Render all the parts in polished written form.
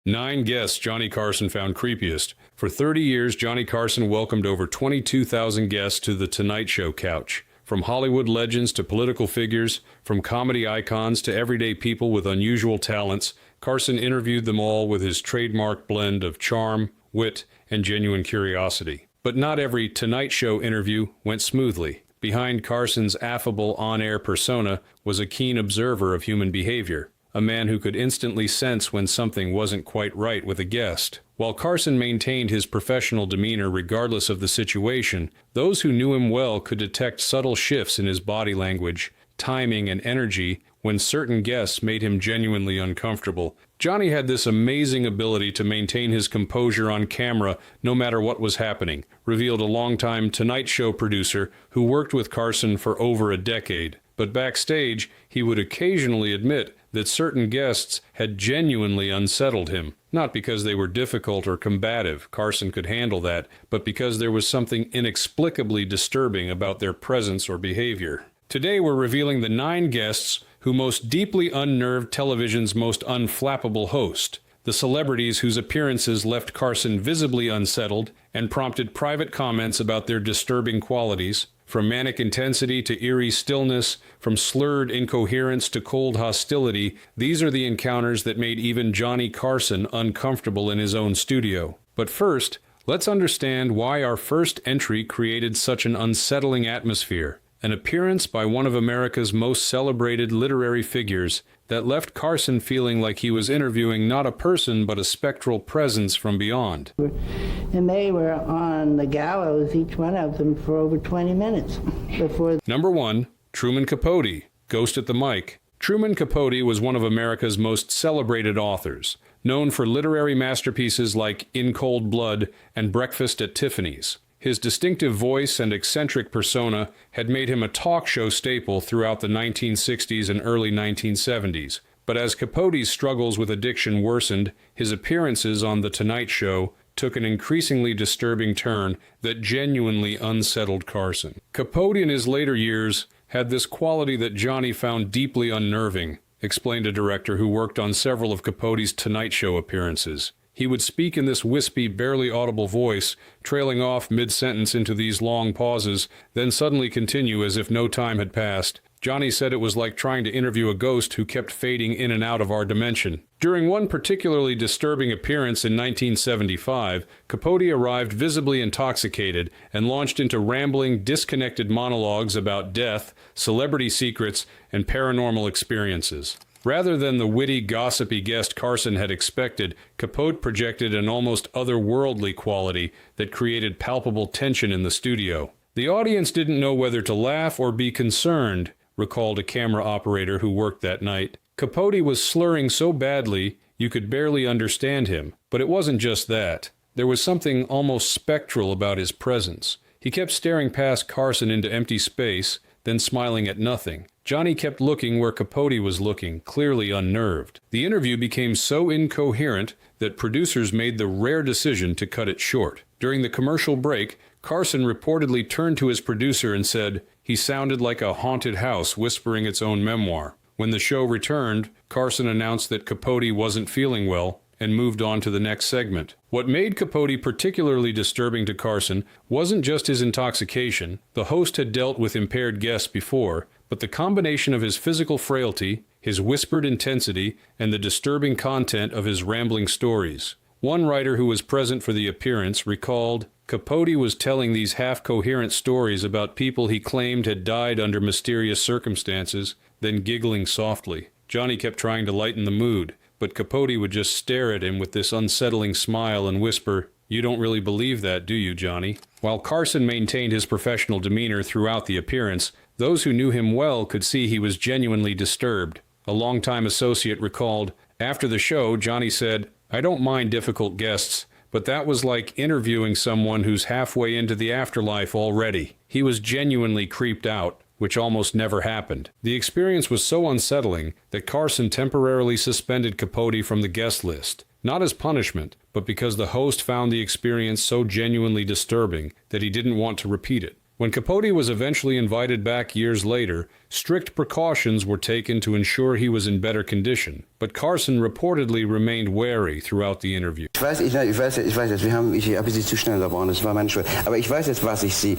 9 guests Johnny Carson found creepiest. For 30 years, Johnny Carson welcomed over 22,000 guests to The Tonight Show couch. From Hollywood legends to political figures, from comedy icons to everyday people with unusual talents, Carson interviewed them all with his trademark blend of charm, wit, and genuine curiosity. But not every Tonight Show interview went smoothly. Behind Carson's affable on-air persona was a keen observer of human behavior, a man who could instantly sense when something wasn't quite right with a guest. While Carson maintained his professional demeanor regardless of the situation, those who knew him well could detect subtle shifts in his body language, timing, and energy when certain guests made him genuinely uncomfortable. Johnny had this amazing ability to maintain his composure on camera no matter what was happening, revealed a longtime Tonight Show producer who worked with Carson for over a decade. But backstage, he would occasionally admit that certain guests had genuinely unsettled him. Not because they were difficult or combative, Carson could handle that, but because there was something inexplicably disturbing about their presence or behavior. Today we're revealing the 9 guests who most deeply unnerved television's most unflappable host, the celebrities whose appearances left Carson visibly unsettled and prompted private comments about their disturbing qualities. From manic intensity to eerie stillness, from slurred incoherence to cold hostility, these are the encounters that made even Johnny Carson uncomfortable in his own studio. But first, let's understand why our first entry created such an unsettling atmosphere. An appearance by one of America's most celebrated literary figures that left Carson feeling like he was interviewing not a person but a spectral presence from beyond. And they were on the gallows, each one of them, for over 20 minutes before. Number 1, Truman Capote, Ghost at the Mic. Truman Capote was one of America's most celebrated authors, known for literary masterpieces like In Cold Blood and Breakfast at Tiffany's. His distinctive voice and eccentric persona had made him a talk show staple throughout the 1960s and early 1970s. But as Capote's struggles with addiction worsened, his appearances on The Tonight Show took an increasingly disturbing turn that genuinely unsettled Carson. Capote in his later years had this quality that Johnny found deeply unnerving, explained a director who worked on several of Capote's Tonight Show appearances. He would speak in this wispy, barely audible voice, trailing off mid-sentence into these long pauses, then suddenly continue as if no time had passed. Johnny said it was like trying to interview a ghost who kept fading in and out of our dimension. During one particularly disturbing appearance in 1975, Capote arrived visibly intoxicated and launched into rambling, disconnected monologues about death, celebrity secrets, and paranormal experiences. Rather than the witty, gossipy guest Carson had expected, Capote projected an almost otherworldly quality that created palpable tension in the studio. The audience didn't know whether to laugh or be concerned, recalled a camera operator who worked that night. Capote was slurring so badly you could barely understand him. But it wasn't just that. There was something almost spectral about his presence. He kept staring past Carson into empty space, then smiling at nothing. Johnny kept looking where Capote was looking, clearly unnerved. The interview became so incoherent that producers made the rare decision to cut it short. During the commercial break, Carson reportedly turned to his producer and said, "He sounded like a haunted house whispering its own memoir." When the show returned, Carson announced that Capote wasn't feeling well and moved on to the next segment. What made Capote particularly disturbing to Carson wasn't just his intoxication. The host had dealt with impaired guests before, but the combination of his physical frailty, his whispered intensity, and the disturbing content of his rambling stories. One writer who was present for the appearance recalled, Capote was telling these half-coherent stories about people he claimed had died under mysterious circumstances, then giggling softly. Johnny kept trying to lighten the mood, but Capote would just stare at him with this unsettling smile and whisper, "You don't really believe that, do you, Johnny?" While Carson maintained his professional demeanor throughout the appearance, those who knew him well could see he was genuinely disturbed. A longtime associate recalled, after the show, Johnny said, "I don't mind difficult guests, but that was like interviewing someone who's halfway into the afterlife already." He was genuinely creeped out, which almost never happened. The experience was so unsettling that Carson temporarily suspended Capote from the guest list, not as punishment, but because the host found the experience so genuinely disturbing that he didn't want to repeat it. When Capote was eventually invited back years later, strict precautions were taken to ensure he was in better condition, but Carson reportedly remained wary throughout the interview. Ich weiß jetzt, ich habe Sie zu schnell unterbrochen, das war meine Schuld. Aber ich weiß jetzt, was ich Sie...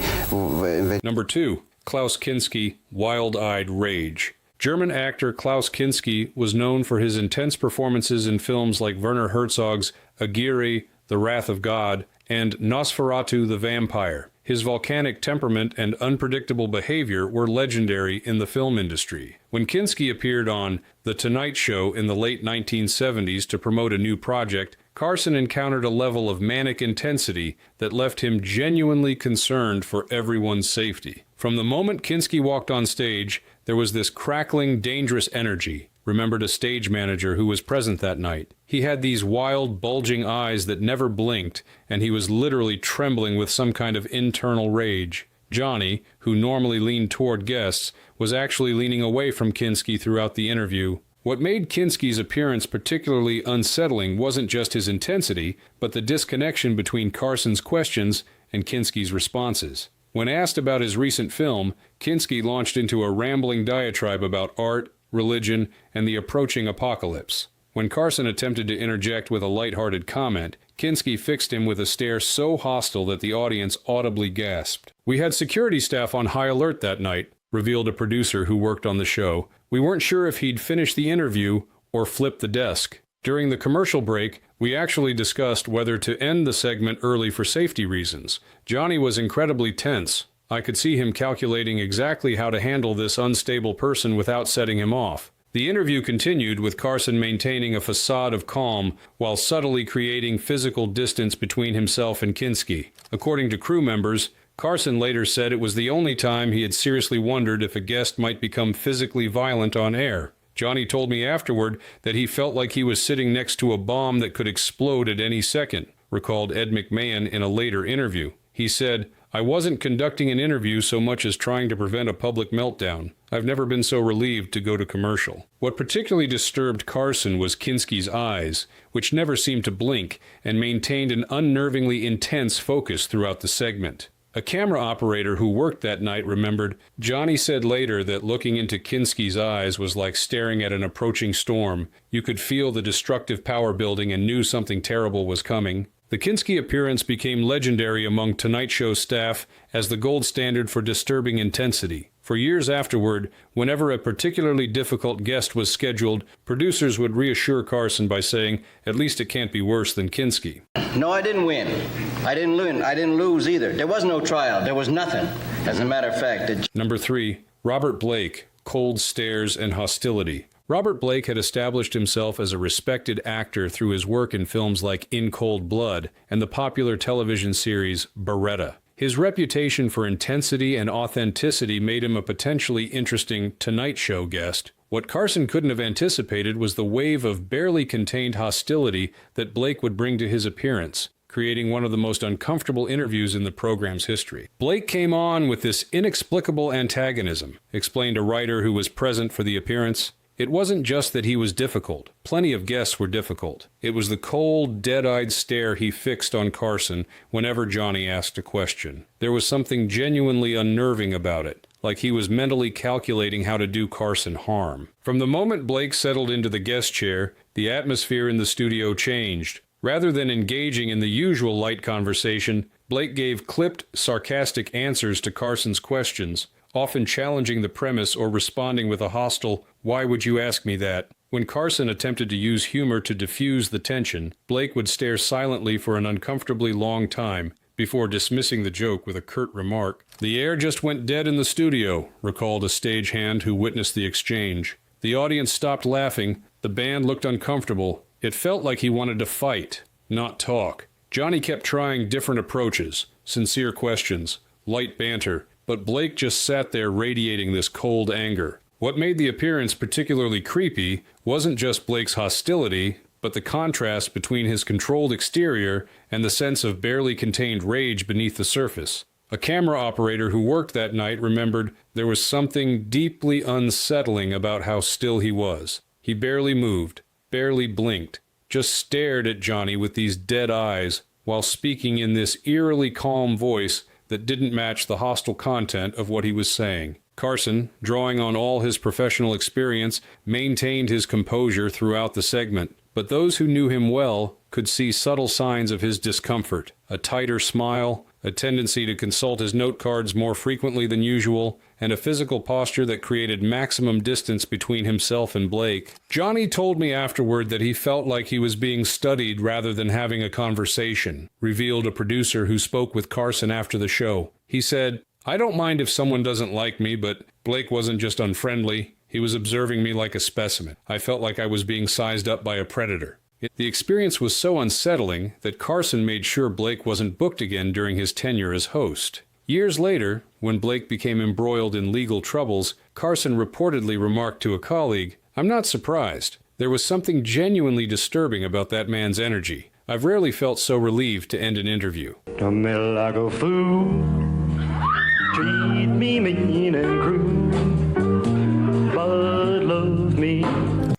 Number 2. Klaus Kinski, Wild-Eyed Rage. German actor Klaus Kinski was known for his intense performances in films like Werner Herzog's Aguirre, The Wrath of God, and Nosferatu the Vampire. His volcanic temperament and unpredictable behavior were legendary in the film industry. When Kinski appeared on The Tonight Show in the late 1970s to promote a new project, Carson encountered a level of manic intensity that left him genuinely concerned for everyone's safety. From the moment Kinski walked on stage, there was this crackling, dangerous energy, remembered a stage manager who was present that night. He had these wild, bulging eyes that never blinked, and he was literally trembling with some kind of internal rage. Johnny, who normally leaned toward guests, was actually leaning away from Kinski throughout the interview. What made Kinski's appearance particularly unsettling wasn't just his intensity, but the disconnection between Carson's questions and Kinski's responses. When asked about his recent film, Kinski launched into a rambling diatribe about art, religion, and the approaching apocalypse. When Carson attempted to interject with a lighthearted comment, Kinski fixed him with a stare so hostile that the audience audibly gasped. "We had security staff on high alert that night," revealed a producer who worked on the show. "We weren't sure if he'd finish the interview or flip the desk." During the commercial break, we actually discussed whether to end the segment early for safety reasons. Johnny was incredibly tense. I could see him calculating exactly how to handle this unstable person without setting him off. The interview continued with Carson maintaining a facade of calm while subtly creating physical distance between himself and Kinski. According to crew members, Carson later said it was the only time he had seriously wondered if a guest might become physically violent on air. Johnny told me afterward that he felt like he was sitting next to a bomb that could explode at any second, recalled Ed McMahon in a later interview. He said, "I wasn't conducting an interview so much as trying to prevent a public meltdown. I've never been so relieved to go to commercial." What particularly disturbed Carson was Kinski's eyes, which never seemed to blink and maintained an unnervingly intense focus throughout the segment. A camera operator who worked that night remembered, Johnny said later that looking into Kinski's eyes was like staring at an approaching storm. You could feel the destructive power building and knew something terrible was coming. The Kinski appearance became legendary among Tonight Show staff as the gold standard for disturbing intensity. For years afterward, whenever a particularly difficult guest was scheduled, producers would reassure Carson by saying, "At least it can't be worse than Kinski." No, I didn't win. I didn't win. I didn't lose either. There was no trial. There was nothing. As a matter of fact, Number 3. Robert Blake, Cold Stares and Hostility. Robert Blake had established himself as a respected actor through his work in films like In Cold Blood and the popular television series Beretta. His reputation for intensity and authenticity made him a potentially interesting Tonight Show guest. What Carson couldn't have anticipated was the wave of barely contained hostility that Blake would bring to his appearance, creating one of the most uncomfortable interviews in the program's history. "Blake came on with this inexplicable antagonism," explained a writer who was present for the appearance. "It wasn't just that he was difficult. Plenty of guests were difficult. It was the cold, dead-eyed stare he fixed on Carson whenever Johnny asked a question. There was something genuinely unnerving about it, like he was mentally calculating how to do Carson harm." From the moment Blake settled into the guest chair, the atmosphere in the studio changed. Rather than engaging in the usual light conversation, Blake gave clipped, sarcastic answers to Carson's questions, often challenging the premise or responding with a hostile, "Why would you ask me that?" When Carson attempted to use humor to diffuse the tension, Blake would stare silently for an uncomfortably long time before dismissing the joke with a curt remark. "The air just went dead in the studio," recalled a stagehand who witnessed the exchange. "The audience stopped laughing. The band looked uncomfortable. It felt like he wanted to fight, not talk." Johnny kept trying different approaches, sincere questions, light banter, but Blake just sat there radiating this cold anger. What made the appearance particularly creepy wasn't just Blake's hostility, but the contrast between his controlled exterior and the sense of barely contained rage beneath the surface. A camera operator who worked that night remembered there was something deeply unsettling about how still he was. He barely moved, barely blinked, just stared at Johnny with these dead eyes while speaking in this eerily calm voice that didn't match the hostile content of what he was saying. Carson, drawing on all his professional experience, maintained his composure throughout the segment, but those who knew him well could see subtle signs of his discomfort: a tighter smile, a tendency to consult his note cards more frequently than usual, and a physical posture that created maximum distance between himself and Blake. Johnny told me afterward that he felt like he was being studied rather than having a conversation, revealed a producer who spoke with Carson after the show. He said, "I don't mind if someone doesn't like me, but Blake wasn't just unfriendly. He was observing me like a specimen. I felt like I was being sized up by a predator." The experience was so unsettling that Carson made sure Blake wasn't booked again during his tenure as host. Years later, when Blake became embroiled in legal troubles, Carson reportedly remarked to a colleague, "I'm not surprised. There was something genuinely disturbing about that man's energy. I've rarely felt so relieved to end an interview." A Milago fool, treat me mean and cruel, but love me.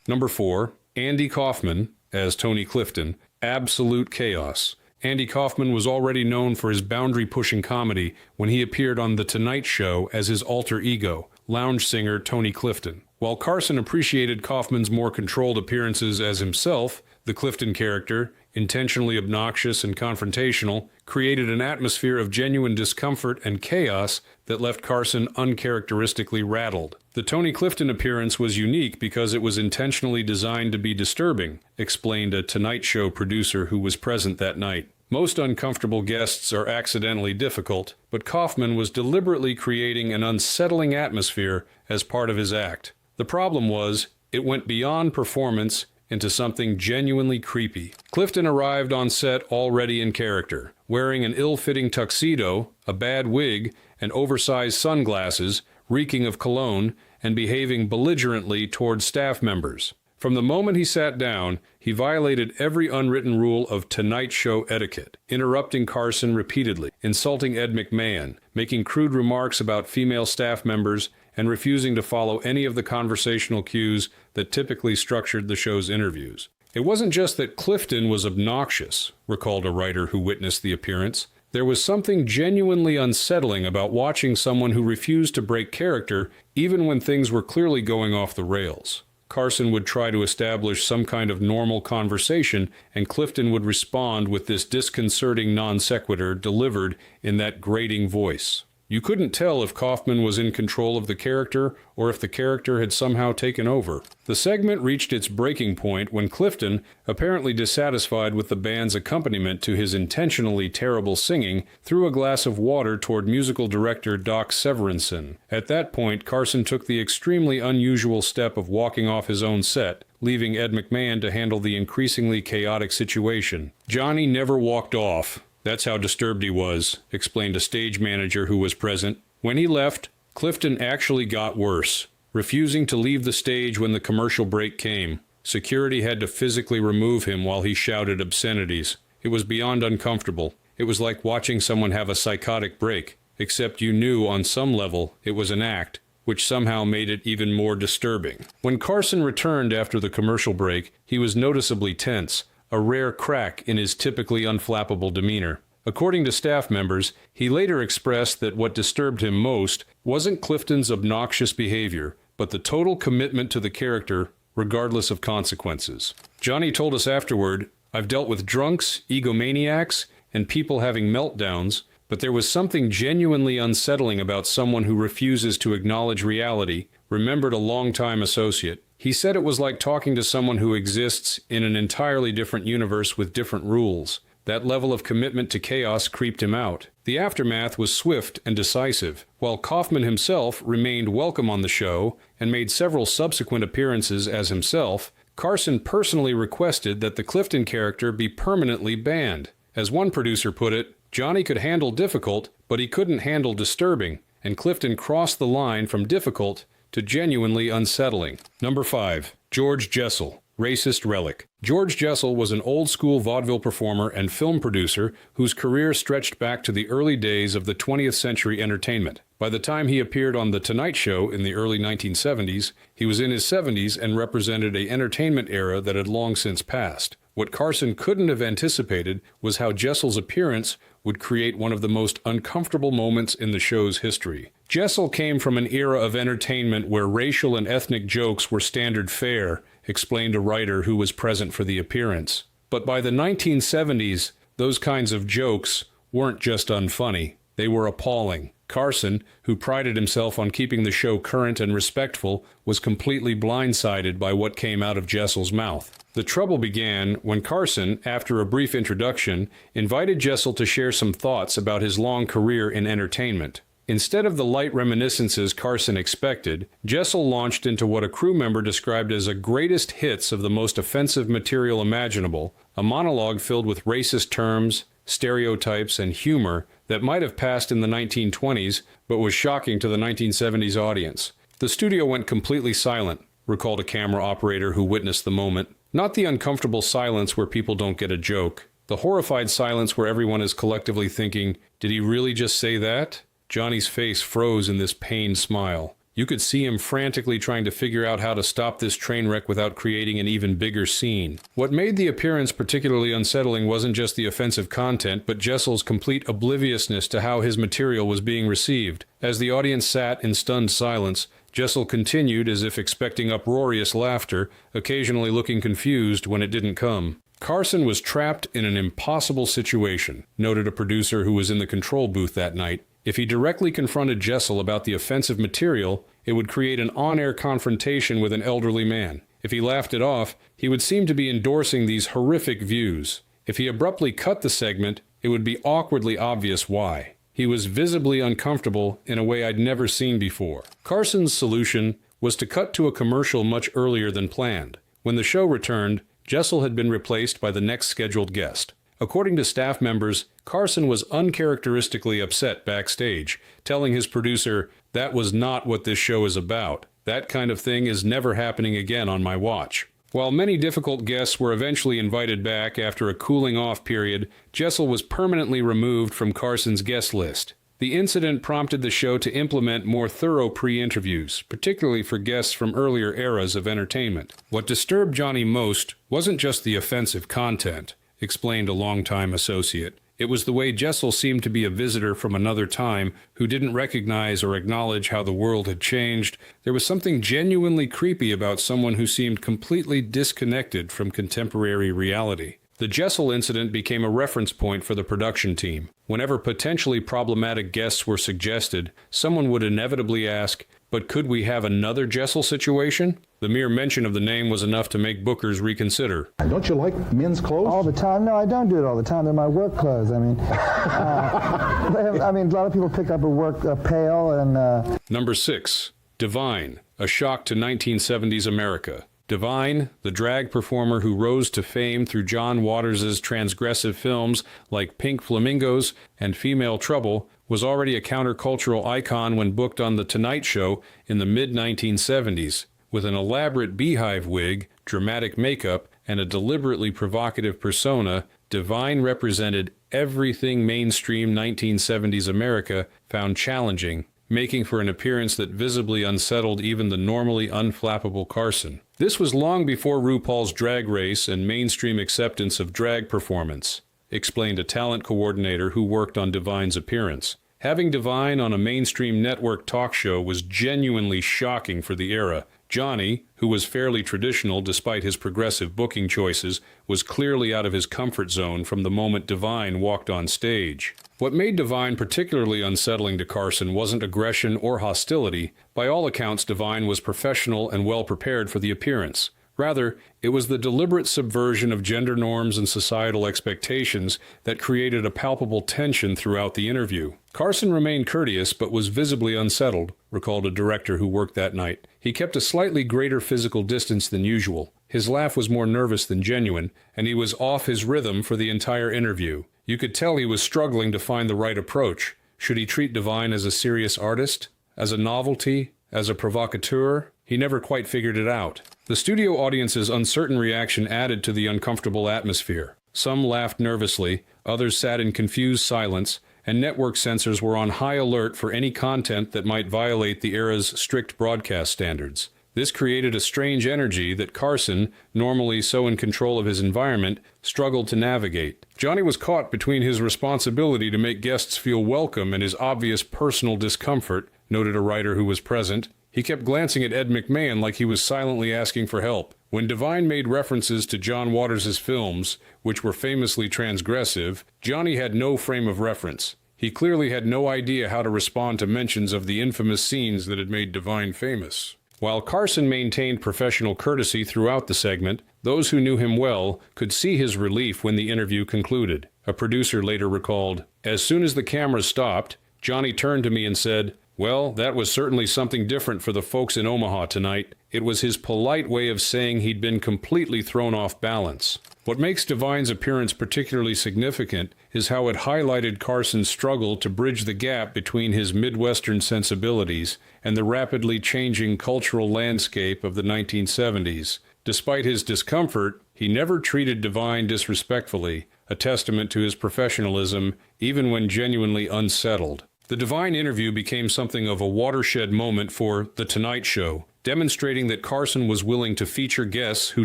Number 4, Andy Kaufman as Tony Clifton, absolute chaos. Andy Kaufman was already known for his boundary-pushing comedy when he appeared on The Tonight Show as his alter ego, lounge singer Tony Clifton. While Carson appreciated Kaufman's more controlled appearances as himself, the Clifton character, intentionally obnoxious and confrontational, created an atmosphere of genuine discomfort and chaos that left Carson uncharacteristically rattled. The Tony Clifton appearance was unique because it was intentionally designed to be disturbing, explained a Tonight Show producer who was present that night. Most uncomfortable guests are accidentally difficult, but Kaufman was deliberately creating an unsettling atmosphere as part of his act. The problem was, it went beyond performance into something genuinely creepy. Clifton arrived on set already in character, wearing an ill-fitting tuxedo, a bad wig, and oversized sunglasses, reeking of cologne, and behaving belligerently toward staff members. From the moment he sat down, he violated every unwritten rule of Tonight Show etiquette, interrupting Carson repeatedly, insulting Ed McMahon, making crude remarks about female staff members, and refusing to follow any of the conversational cues that typically structured the show's interviews. It wasn't just that Clifton was obnoxious, recalled a writer who witnessed the appearance. There was something genuinely unsettling about watching someone who refused to break character even when things were clearly going off the rails. Carson would try to establish some kind of normal conversation, and Clifton would respond with this disconcerting non sequitur delivered in that grating voice. You couldn't tell if Kaufman was in control of the character or if the character had somehow taken over. The segment reached its breaking point when Clifton, apparently dissatisfied with the band's accompaniment to his intentionally terrible singing, threw a glass of water toward musical director Doc Severinsen. At that point, Carson took the extremely unusual step of walking off his own set, leaving Ed McMahon to handle the increasingly chaotic situation. Johnny never walked off. "That's how disturbed he was," explained a stage manager who was present. When he left, Clifton actually got worse, refusing to leave the stage when the commercial break came. Security had to physically remove him while he shouted obscenities. It was beyond uncomfortable. It was like watching someone have a psychotic break, except you knew on some level it was an act, which somehow made it even more disturbing. When Carson returned after the commercial break, he was noticeably tense, a rare crack in his typically unflappable demeanor. According to staff members, he later expressed that what disturbed him most wasn't Clifton's obnoxious behavior, but the total commitment to the character, regardless of consequences. Johnny told us afterward, "I've dealt with drunks, egomaniacs, and people having meltdowns, but there was something genuinely unsettling about someone who refuses to acknowledge reality," remembered a longtime associate. He said it was like talking to someone who exists in an entirely different universe with different rules. That level of commitment to chaos creeped him out. The aftermath was swift and decisive. While Kaufman himself remained welcome on the show and made several subsequent appearances as himself, Carson personally requested that the Clifton character be permanently banned. As one producer put it, Johnny could handle difficult, but he couldn't handle disturbing, and Clifton crossed the line from difficult to genuinely unsettling. Number 5. George Jessel, racist relic. George Jessel was an old-school vaudeville performer and film producer whose career stretched back to the early days of the 20th century entertainment. By the time he appeared on The Tonight Show in the early 1970s, he was in his 70s and represented an entertainment era that had long since passed. What Carson couldn't have anticipated was how Jessel's appearance would create one of the most uncomfortable moments in the show's history. Jessel came from an era of entertainment where racial and ethnic jokes were standard fare, explained a writer who was present for the appearance. But by the 1970s, those kinds of jokes weren't just unfunny, they were appalling. Carson, who prided himself on keeping the show current and respectful, was completely blindsided by what came out of Jessel's mouth. The trouble began when Carson, after a brief introduction, invited Jessel to share some thoughts about his long career in entertainment. Instead of the light reminiscences Carson expected, Jessel launched into what a crew member described as a greatest hits of the most offensive material imaginable, a monologue filled with racist terms, stereotypes, and humor that might have passed in the 1920s, but was shocking to the 1970s audience. The studio went completely silent, recalled a camera operator who witnessed the moment. Not the uncomfortable silence where people don't get a joke. The horrified silence where everyone is collectively thinking, did he really just say that? Johnny's face froze in this pained smile. You could see him frantically trying to figure out how to stop this train wreck without creating an even bigger scene. What made the appearance particularly unsettling wasn't just the offensive content, but Jessel's complete obliviousness to how his material was being received. As the audience sat in stunned silence, Jessel continued as if expecting uproarious laughter, occasionally looking confused when it didn't come. Carson was trapped in an impossible situation, noted a producer who was in the control booth that night. If he directly confronted Jessel about the offensive material, it would create an on-air confrontation with an elderly man. If he laughed it off, he would seem to be endorsing these horrific views. If he abruptly cut the segment, it would be awkwardly obvious why. He was visibly uncomfortable in a way I'd never seen before. Carson's solution was to cut to a commercial much earlier than planned. When the show returned, Jessel had been replaced by the next scheduled guest. According to staff members, Carson was uncharacteristically upset backstage, telling his producer, "That was not what this show is about. That kind of thing is never happening again on my watch." While many difficult guests were eventually invited back after a cooling-off period, Jessel was permanently removed from Carson's guest list. The incident prompted the show to implement more thorough pre-interviews, particularly for guests from earlier eras of entertainment. What disturbed Johnny most wasn't just the offensive content, explained a longtime associate. It was the way Jessel seemed to be a visitor from another time who didn't recognize or acknowledge how the world had changed. There was something genuinely creepy about someone who seemed completely disconnected from contemporary reality. The Jessel incident became a reference point for the production team. Whenever potentially problematic guests were suggested, someone would inevitably ask, "But could we have another Jessel situation?" The mere mention of the name was enough to make bookers reconsider. Don't you like men's clothes? All the time? No, I don't do it all the time. They're my work clothes. I mean, a lot of people pick up a work pail and... Number 6. Divine, a shock to 1970s America. Divine, the drag performer who rose to fame through John Waters' transgressive films like Pink Flamingos and Female Trouble, was already a countercultural icon when booked on The Tonight Show in the mid-1970s. With an elaborate beehive wig, dramatic makeup, and a deliberately provocative persona, Divine represented everything mainstream 1970s America found challenging, making for an appearance that visibly unsettled even the normally unflappable Carson. This was long before RuPaul's Drag Race and mainstream acceptance of drag performance, explained a talent coordinator who worked on Divine's appearance. Having Divine on a mainstream network talk show was genuinely shocking for the era. Johnny, who was fairly traditional despite his progressive booking choices, was clearly out of his comfort zone from the moment Divine walked on stage. What made Divine particularly unsettling to Carson wasn't aggression or hostility. By all accounts, Divine was professional and well prepared for the appearance. Rather, it was the deliberate subversion of gender norms and societal expectations that created a palpable tension throughout the interview. Carson remained courteous but was visibly unsettled, recalled a director who worked that night. He kept a slightly greater physical distance than usual. His laugh was more nervous than genuine, and he was off his rhythm for the entire interview. You could tell he was struggling to find the right approach. Should he treat Divine as a serious artist? As a novelty? As a provocateur? He never quite figured it out. The studio audience's uncertain reaction added to the uncomfortable atmosphere. Some laughed nervously, others sat in confused silence, and network censors were on high alert for any content that might violate the era's strict broadcast standards. This created a strange energy that Carson, normally so in control of his environment, struggled to navigate. Johnny was caught between his responsibility to make guests feel welcome and his obvious personal discomfort, noted a writer who was present. He kept glancing at Ed McMahon like he was silently asking for help. When Devine made references to John Waters' films, which were famously transgressive, Johnny had no frame of reference. He clearly had no idea how to respond to mentions of the infamous scenes that had made Devine famous. While Carson maintained professional courtesy throughout the segment, those who knew him well could see his relief when the interview concluded. A producer later recalled, "As soon as the cameras stopped, Johnny turned to me and said, 'Well, that was certainly something different for the folks in Omaha tonight.' It was his polite way of saying he'd been completely thrown off balance." What makes Devine's appearance particularly significant is how it highlighted Carson's struggle to bridge the gap between his Midwestern sensibilities and the rapidly changing cultural landscape of the 1970s. Despite his discomfort, he never treated Devine disrespectfully, a testament to his professionalism, even when genuinely unsettled. The Devine interview became something of a watershed moment for The Tonight Show, demonstrating that Carson was willing to feature guests who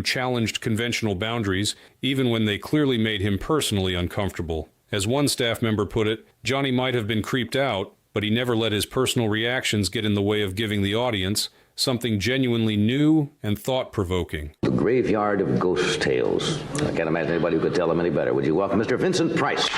challenged conventional boundaries, even when they clearly made him personally uncomfortable. As one staff member put it, Johnny might have been creeped out, but he never let his personal reactions get in the way of giving the audience something genuinely new and thought-provoking. The graveyard of ghost tales. I can't imagine anybody who could tell them any better. Would you welcome Mr. Vincent Price?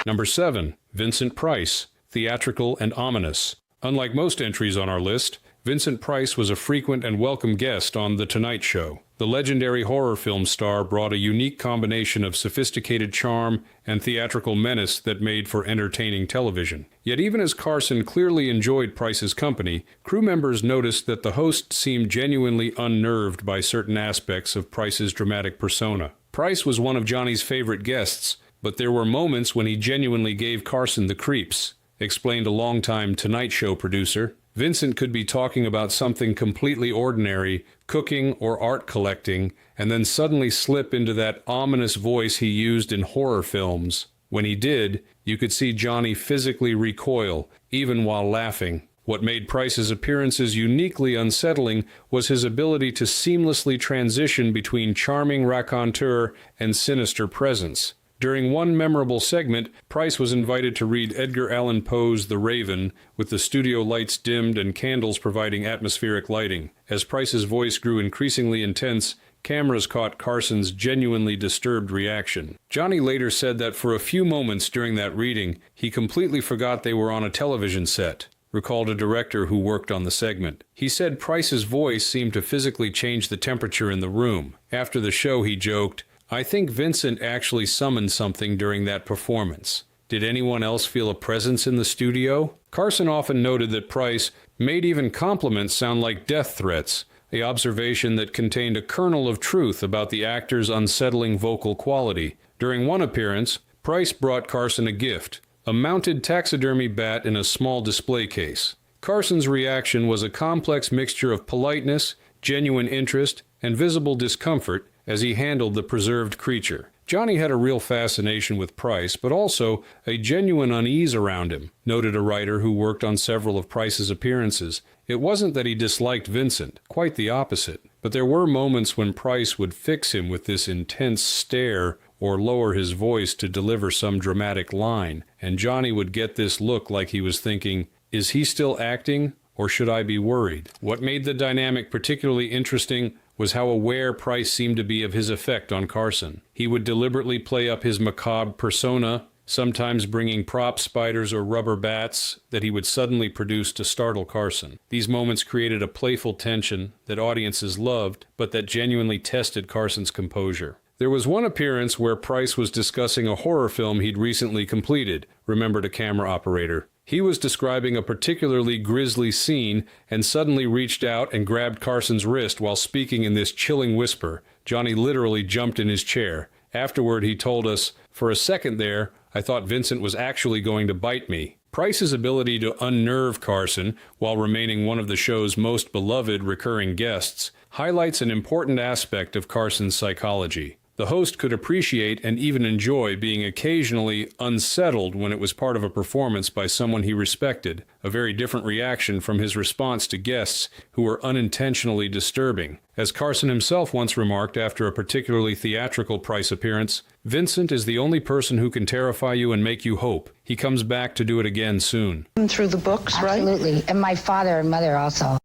Number 7. Vincent Price, theatrical and ominous. Unlike most entries on our list, Vincent Price was a frequent and welcome guest on The Tonight Show. The legendary horror film star brought a unique combination of sophisticated charm and theatrical menace that made for entertaining television. Yet even as Carson clearly enjoyed Price's company, crew members noticed that the host seemed genuinely unnerved by certain aspects of Price's dramatic persona. Price was one of Johnny's favorite guests, but there were moments when he genuinely gave Carson the creeps, explained a longtime Tonight Show producer. Vincent could be talking about something completely ordinary, cooking or art collecting, and then suddenly slip into that ominous voice he used in horror films. When he did, you could see Johnny physically recoil, even while laughing. What made Price's appearances uniquely unsettling was his ability to seamlessly transition between charming raconteur and sinister presence. During one memorable segment, Price was invited to read Edgar Allan Poe's The Raven, with the studio lights dimmed and candles providing atmospheric lighting. As Price's voice grew increasingly intense, cameras caught Carson's genuinely disturbed reaction. Johnny later said that for a few moments during that reading, he completely forgot they were on a television set, recalled a director who worked on the segment. He said Price's voice seemed to physically change the temperature in the room. After the show, he joked, "I think Vincent actually summoned something during that performance. Did anyone else feel a presence in the studio?" Carson often noted that Price made even compliments sound like death threats, an observation that contained a kernel of truth about the actor's unsettling vocal quality. During one appearance, Price brought Carson a gift, a mounted taxidermy bat in a small display case. Carson's reaction was a complex mixture of politeness, genuine interest, and visible discomfort as he handled the preserved creature. Johnny had a real fascination with Price, but also a genuine unease around him, noted a writer who worked on several of Price's appearances. It wasn't that he disliked Vincent, quite the opposite, but there were moments when Price would fix him with this intense stare or lower his voice to deliver some dramatic line, and Johnny would get this look like he was thinking, "Is he still acting, or should I be worried?" What made the dynamic particularly interesting was how aware Price seemed to be of his effect on Carson. He would deliberately play up his macabre persona, sometimes bringing prop spiders or rubber bats that he would suddenly produce to startle Carson. These moments created a playful tension that audiences loved, but that genuinely tested Carson's composure. There was one appearance where Price was discussing a horror film he'd recently completed, remembered a camera operator. He was describing a particularly grisly scene and suddenly reached out and grabbed Carson's wrist while speaking in this chilling whisper. Johnny literally jumped in his chair. Afterward, he told us, "For a second there, I thought Vincent was actually going to bite me." Price's ability to unnerve Carson while remaining one of the show's most beloved recurring guests highlights an important aspect of Carson's psychology. The host could appreciate and even enjoy being occasionally unsettled when it was part of a performance by someone he respected, a very different reaction from his response to guests who were unintentionally disturbing. As Carson himself once remarked after a particularly theatrical Price appearance, "Vincent is the only person who can terrify you and make you hope. He comes back to do it again soon." Through the books, right? Absolutely. And my father and mother also.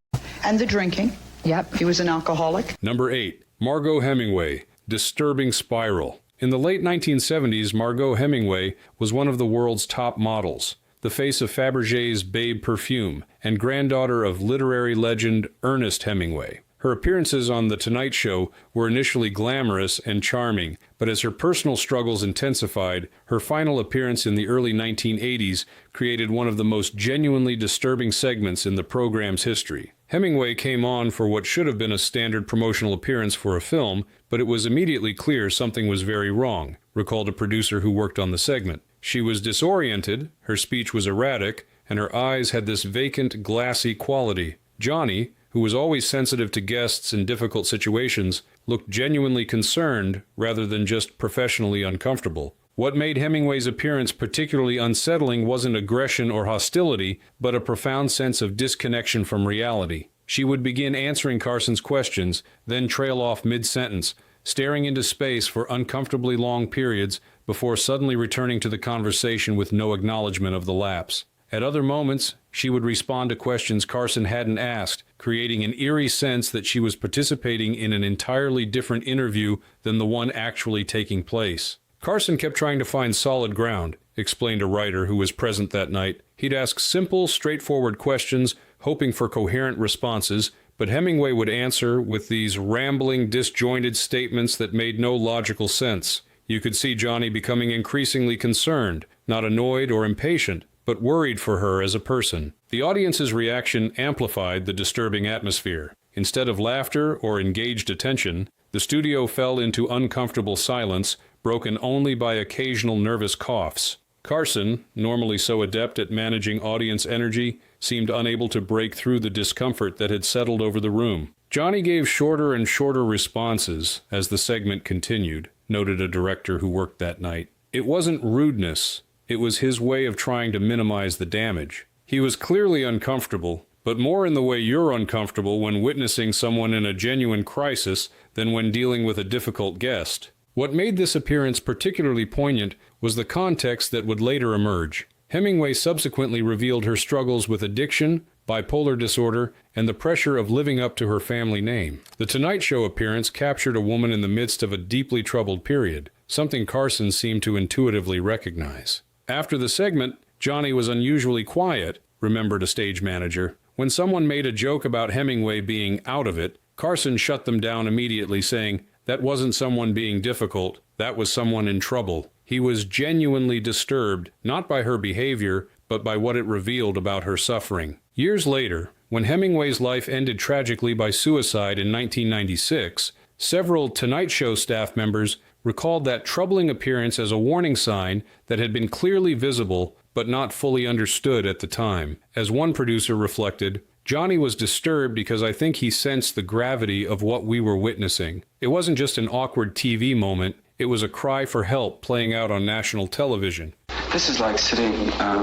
And the drinking. Yep. He was an alcoholic. Number 8. Margot Hemingway, Disturbing Spiral. In the late 1970s, Margot Hemingway was one of the world's top models, the face of Fabergé's Babe perfume, and granddaughter of literary legend Ernest Hemingway. Her appearances on The Tonight Show were initially glamorous and charming, but as her personal struggles intensified, her final appearance in the early 1980s created one of the most genuinely disturbing segments in the program's history. Hemingway came on for what should have been a standard promotional appearance for a film, but it was immediately clear something was very wrong, recalled a producer who worked on the segment. She was disoriented, her speech was erratic, and her eyes had this vacant, glassy quality. Johnny, who was always sensitive to guests in difficult situations, looked genuinely concerned rather than just professionally uncomfortable. What made Hemingway's appearance particularly unsettling wasn't aggression or hostility, but a profound sense of disconnection from reality. She would begin answering Carson's questions, then trail off mid-sentence, staring into space for uncomfortably long periods before suddenly returning to the conversation with no acknowledgement of the lapse. At other moments, she would respond to questions Carson hadn't asked, creating an eerie sense that she was participating in an entirely different interview than the one actually taking place. Carson kept trying to find solid ground, explained a writer who was present that night. He'd ask simple, straightforward questions, hoping for coherent responses, but Hemingway would answer with these rambling, disjointed statements that made no logical sense. You could see Johnny becoming increasingly concerned, not annoyed or impatient, but worried for her as a person. The audience's reaction amplified the disturbing atmosphere. Instead of laughter or engaged attention, the studio fell into uncomfortable silence, broken only by occasional nervous coughs. Carson, normally so adept at managing audience energy, seemed unable to break through the discomfort that had settled over the room. Johnny gave shorter and shorter responses as the segment continued, noted a director who worked that night. It wasn't rudeness. It was his way of trying to minimize the damage. He was clearly uncomfortable, but more in the way you're uncomfortable when witnessing someone in a genuine crisis than when dealing with a difficult guest. What made this appearance particularly poignant was the context that would later emerge. Hemingway subsequently revealed her struggles with addiction, bipolar disorder, and the pressure of living up to her family name. The Tonight Show appearance captured a woman in the midst of a deeply troubled period, something Carson seemed to intuitively recognize. After the segment, Johnny was unusually quiet, remembered a stage manager. When someone made a joke about Hemingway being out of it, Carson shut them down immediately, saying, "That wasn't someone being difficult, that was someone in trouble." He was genuinely disturbed, not by her behavior, but by what it revealed about her suffering. Years later, when Hemingway's life ended tragically by suicide in 1996, several Tonight Show staff members recalled that troubling appearance as a warning sign that had been clearly visible but not fully understood at the time. As one producer reflected, "Johnny was disturbed because I think he sensed the gravity of what we were witnessing. It wasn't just an awkward TV moment, it was a cry for help playing out on national television." This is like sitting at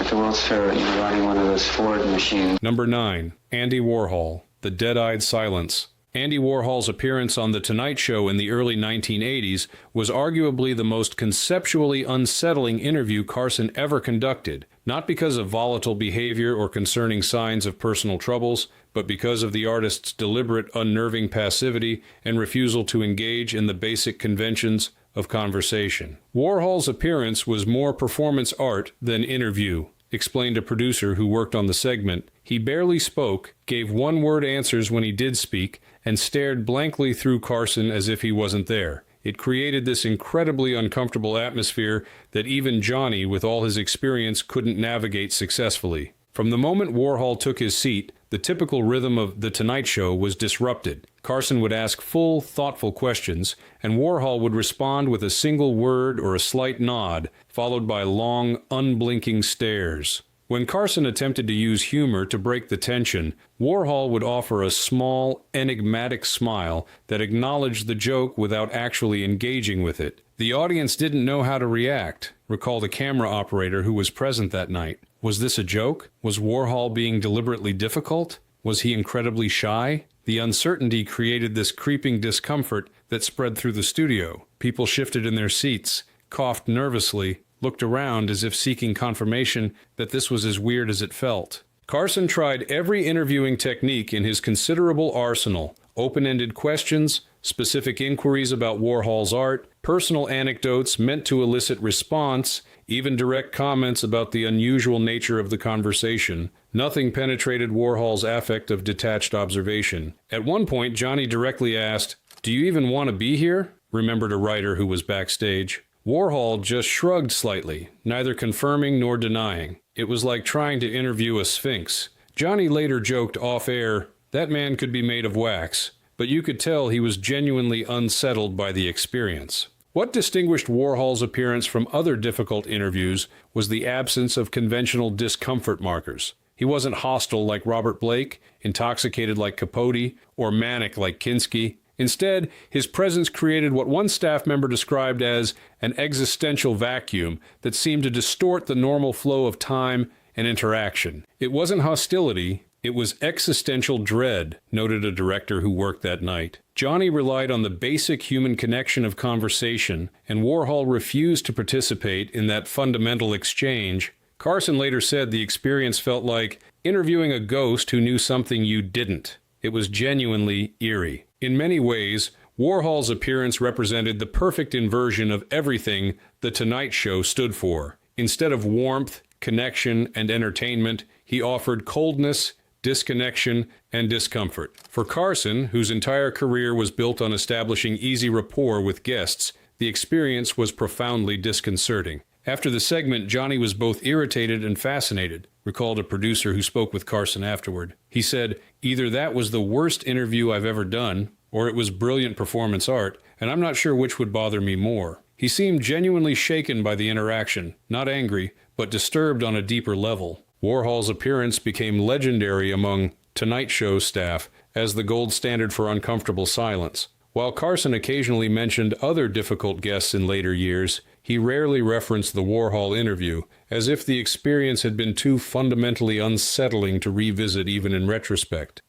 the World's Fair, riding one of those Ford machines. Number 9. Andy Warhol, The Dead-Eyed Silence. Andy Warhol's appearance on The Tonight Show in the early 1980s was arguably the most conceptually unsettling interview Carson ever conducted, not because of volatile behavior or concerning signs of personal troubles, but because of the artist's deliberate, unnerving passivity and refusal to engage in the basic conventions of conversation. Warhol's appearance was more performance art than interview, explained a producer who worked on the segment. He barely spoke, gave one-word answers when he did speak, and stared blankly through Carson as if he wasn't there. It created this incredibly uncomfortable atmosphere that even Johnny, with all his experience, couldn't navigate successfully. From the moment Warhol took his seat, the typical rhythm of The Tonight Show was disrupted. Carson would ask full, thoughtful questions, and Warhol would respond with a single word or a slight nod, followed by long, unblinking stares. When Carson attempted to use humor to break the tension, Warhol would offer a small, enigmatic smile that acknowledged the joke without actually engaging with it. The audience didn't know how to react, recalled a camera operator who was present that night. Was this a joke? Was Warhol being deliberately difficult? Was he incredibly shy? The uncertainty created this creeping discomfort that spread through the studio. People shifted in their seats, coughed nervously, looked around as if seeking confirmation that this was as weird as it felt. Carson tried every interviewing technique in his considerable arsenal: open-ended questions, specific inquiries about Warhol's art, personal anecdotes meant to elicit response, even direct comments about the unusual nature of the conversation. Nothing penetrated Warhol's affect of detached observation. At one point, Johnny directly asked, "Do you even want to be here?" remembered a writer who was backstage. Warhol just shrugged slightly, neither confirming nor denying. It was like trying to interview a sphinx. Johnny later joked off-air, "That man could be made of wax," but you could tell he was genuinely unsettled by the experience. What distinguished Warhol's appearance from other difficult interviews was the absence of conventional discomfort markers. He wasn't hostile like Robert Blake, intoxicated like Capote, or manic like Kinski. Instead, his presence created what one staff member described as an existential vacuum that seemed to distort the normal flow of time and interaction. It wasn't hostility, it was existential dread, noted a director who worked that night. Johnny relied on the basic human connection of conversation, and Warhol refused to participate in that fundamental exchange. Carson later said the experience felt like interviewing a ghost who knew something you didn't. It was genuinely eerie. In many ways, Warhol's appearance represented the perfect inversion of everything The Tonight Show stood for. Instead of warmth, connection, and entertainment, he offered coldness, disconnection, and discomfort. For Carson, whose entire career was built on establishing easy rapport with guests, the experience was profoundly disconcerting. After the segment, Johnny was both irritated and fascinated, recalled a producer who spoke with Carson afterward. He said, "Either that was the worst interview I've ever done, or it was brilliant performance art, and I'm not sure which would bother me more." He seemed genuinely shaken by the interaction, not angry, but disturbed on a deeper level. Warhol's appearance became legendary among Tonight Show staff as the gold standard for uncomfortable silence. While Carson occasionally mentioned other difficult guests in later years, he rarely referenced the Warhol interview, as if the experience had been too fundamentally unsettling to revisit even in retrospect.